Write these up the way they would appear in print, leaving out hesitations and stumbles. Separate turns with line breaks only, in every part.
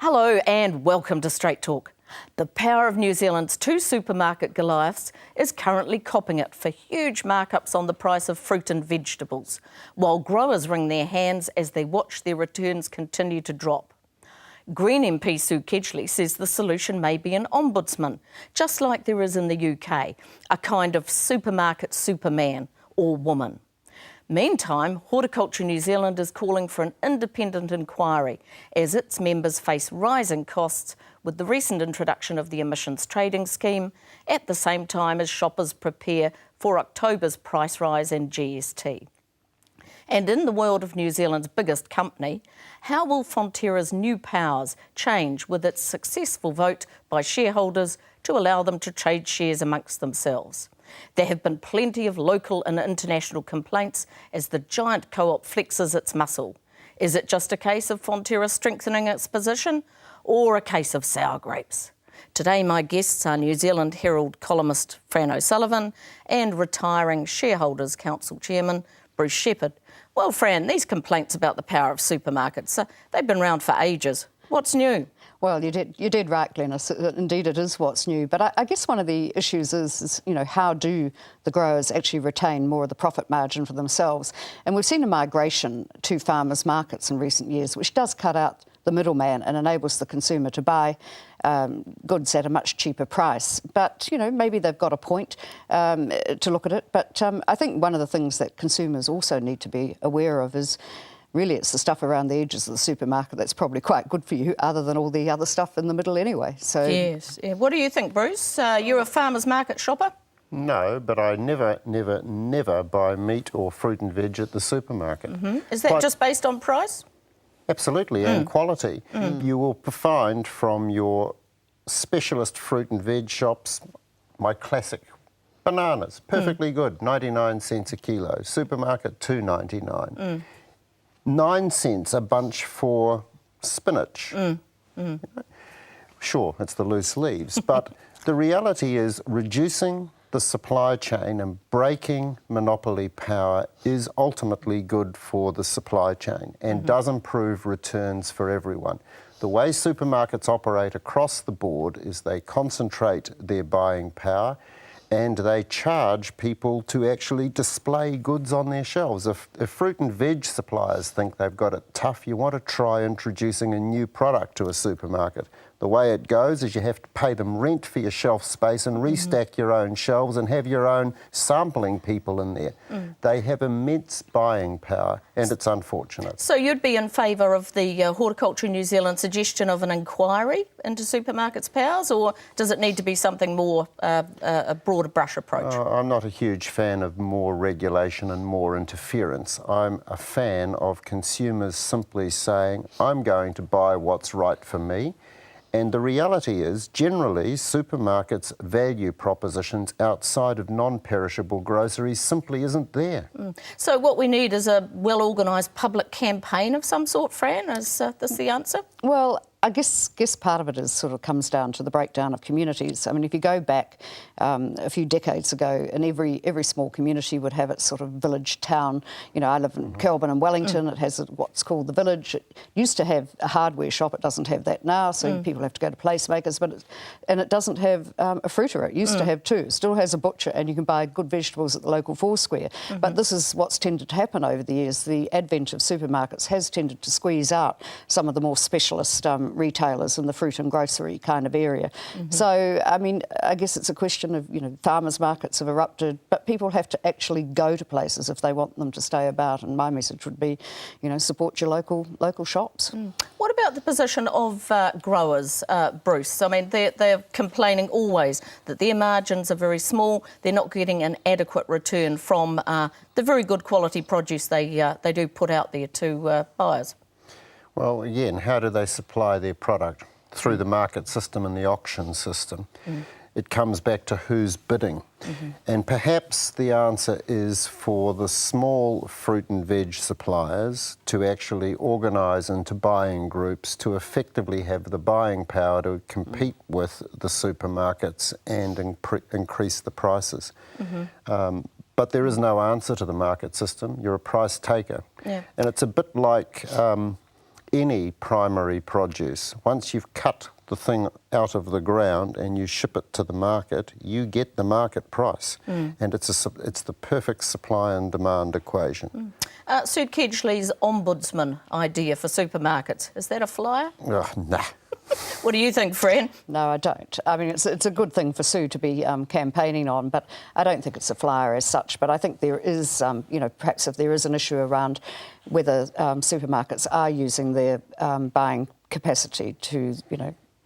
Hello and welcome to Straight Talk. The power of New Zealand's two supermarket Goliaths is currently copping it for huge markups on the price of fruit and vegetables, while growers wring their hands as they watch their returns continue to drop. Green MP Sue Kedgley says the solution may be an ombudsman, just like there is in the UK, a kind of supermarket superman or woman. Meantime, Horticulture New Zealand is calling for an independent inquiry as its members face rising costs with the recent introduction of the emissions trading scheme at the same time as shoppers prepare for October's price rise and GST. And in the world of New Zealand's biggest company, how will Fonterra's new powers change with its successful vote by shareholders to allow them to trade shares amongst themselves? There have been plenty of local and international complaints as the giant co-op flexes its muscle. Is it just a case of Fonterra strengthening its position or a case of sour grapes? Today my guests are New Zealand Herald columnist Fran O'Sullivan and retiring Shareholders Council Chairman Bruce Sheppard. Well, Fran, these complaints about the power of supermarkets, they've been around for ages. What's new?
Well, you did right, Glenys. Indeed, it is what's new. But I guess one of the issues is, how do the growers actually retain more of the profit margin for themselves? And we've seen a migration to farmers' markets in recent years, which does cut out the middleman and enables the consumer to buy goods at a much cheaper price. But, maybe they've got a point to look at it. But I think one of the things that consumers also need to be aware of is really it's the stuff around the edges of the supermarket that's probably quite good for you, other than all the other stuff in the middle anyway. So
yes. Yeah. What do you think, Bruce? You're a farmers' market shopper?
No, but I never buy meat or fruit and veg at the supermarket.
Mm-hmm. Is that just based on price?
Absolutely, and quality. You will find from your specialist fruit and veg shops, my classic bananas, perfectly good, 99 cents a kilo. Supermarket, $2.99. 9 cents a bunch for spinach. Sure, it's the loose leaves, but the reality is reducing the supply chain and breaking monopoly power is ultimately good for the supply chain and does improve returns for everyone. The way supermarkets operate across the board is they concentrate their buying power and they charge people to actually display goods on their shelves. If fruit and veg suppliers think they've got it tough, you want to try introducing a new product to a supermarket. The way it goes is you have to pay them rent for your shelf space and restack your own shelves and have your own sampling people in there. They have immense buying power and it's unfortunate.
So you'd be in favour of the Horticulture New Zealand suggestion of an inquiry into supermarkets' powers, or does it need to be something more, a broader brush approach?
I'm not a huge fan of more regulation and more interference. I'm a fan of consumers simply saying, I'm going to buy what's right for me. And the reality is, generally, supermarkets' value propositions outside of non-perishable groceries simply isn't there.
So what we need is a well-organised public campaign of some sort, Fran? Is this the answer?
Well, I guess part of it is sort of comes down to the breakdown of communities. I mean, if you go back a few decades ago, and every small community would have its sort of village town. I live in Kelburn and Wellington. It has what's called the village. It used to have a hardware shop. It doesn't have that now, so people have to go to placemakers. And it doesn't have a fruiterer. It used to have two. It still has a butcher, and you can buy good vegetables at the local Foursquare. But this is what's tended to happen over the years. The advent of supermarkets has tended to squeeze out some of the more specialist retailers in the fruit and grocery kind of area. So, I mean, I guess it's a question of, farmers' markets have erupted, but people have to actually go to places if they want them to stay about. And my message would be, support your local shops.
What about the position of growers, Bruce? I mean, they're complaining always that their margins are very small. They're not getting an adequate return from the very good quality produce they do put out there to buyers.
Well, again, how do they supply their product? Through the market system and the auction system. It comes back to who's bidding. And perhaps the answer is for the small fruit and veg suppliers to actually organise into buying groups to effectively have the buying power to compete with the supermarkets and increase the prices. But there is no answer to the market system. You're a price taker. And it's a bit like any primary produce, once you've cut the thing out of the ground and you ship it to the market, you get the market price. And it's the perfect supply and demand equation.
Sue Kedgley's ombudsman idea for supermarkets, is that a flyer?
Nah.
What do you think, Fran?
No, I don't. I mean, it's a good thing for Sue to be campaigning on, but I don't think it's a flyer as such. But I think there is, perhaps if there is an issue around whether supermarkets are using their buying capacity to,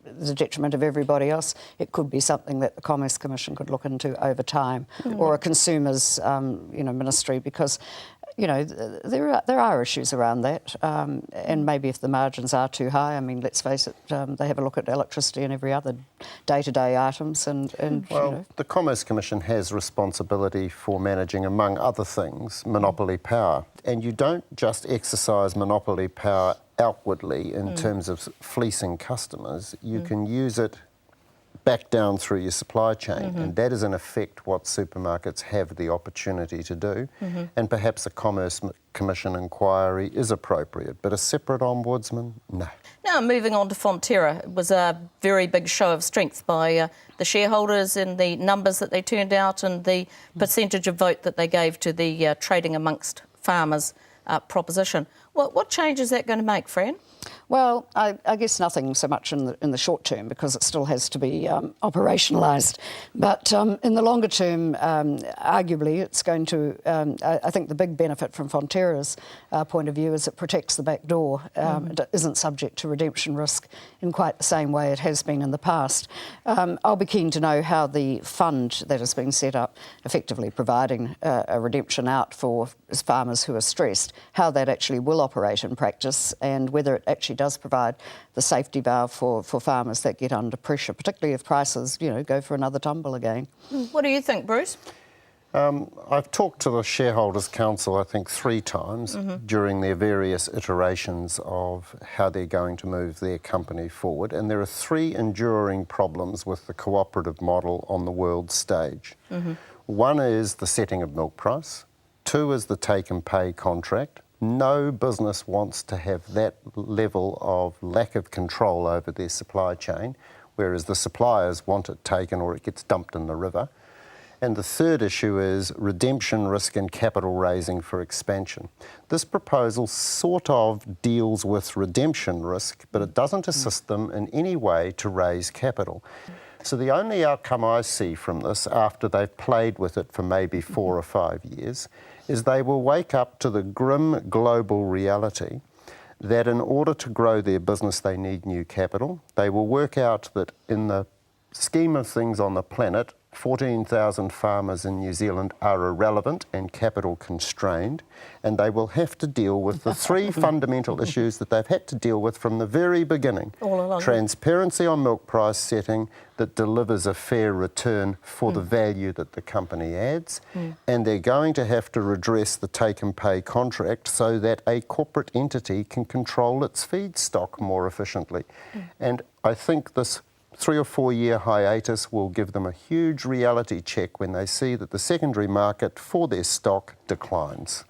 the detriment of everybody else, it could be something that the Commerce Commission could look into over time, or a Consumers, Ministry, because there are issues around that, and maybe if the margins are too high, I mean, let's face it, they have a look at electricity and every other day-to-day items, and
the Commerce Commission has responsibility for managing, among other things, monopoly power, and you don't just exercise monopoly power outwardly in terms of fleecing customers. You can use it back down through your supply chain, and that is in effect what supermarkets have the opportunity to do, and perhaps a Commerce Commission inquiry is appropriate, but a separate ombudsman, no.
Now, moving on to Fonterra, it was a very big show of strength by the shareholders in the numbers that they turned out and the percentage of vote that they gave to the trading amongst farmers proposition. What change is that going to make, Fran?
Well, I guess nothing so much in the short term, because it still has to be operationalised. But in the longer term, arguably, it's going to. I think the big benefit from Fonterra's point of view is it protects the back door. It isn't subject to redemption risk in quite the same way it has been in the past. I'll be keen to know how the fund that has been set up, effectively providing a redemption out for farmers who are stressed, how that actually will operate in practice, and whether it actually does provide the safety valve for farmers that get under pressure, particularly if prices, go for another tumble again.
What do you think, Bruce?
I've talked to the Shareholders' Council, I think, 3 times during their various iterations of how they're going to move their company forward, and there are 3 enduring problems with the cooperative model on the world stage. One is the setting of milk price. 2 is the take and pay contract. No business wants to have that level of lack of control over their supply chain, whereas the suppliers want it taken or it gets dumped in the river. And the 3rd issue is redemption risk and capital raising for expansion. This proposal sort of deals with redemption risk, but it doesn't assist them in any way to raise capital. So the only outcome I see from this, after they've played with it for maybe 4 or 5 years, is they will wake up to the grim global reality that in order to grow their business they need new capital. They will work out that in the scheme of things on the planet, 14,000 farmers in New Zealand are irrelevant and capital constrained, and they will have to deal with the 3 fundamental issues that they've had to deal with from the very beginning.
All along.
Transparency on milk price setting that delivers a fair return for the value that the company adds, and they're going to have to redress the take and pay contract so that a corporate entity can control its feedstock more efficiently. And I think this 3 or 4 year hiatus will give them a huge reality check when they see that the secondary market for their stock declines.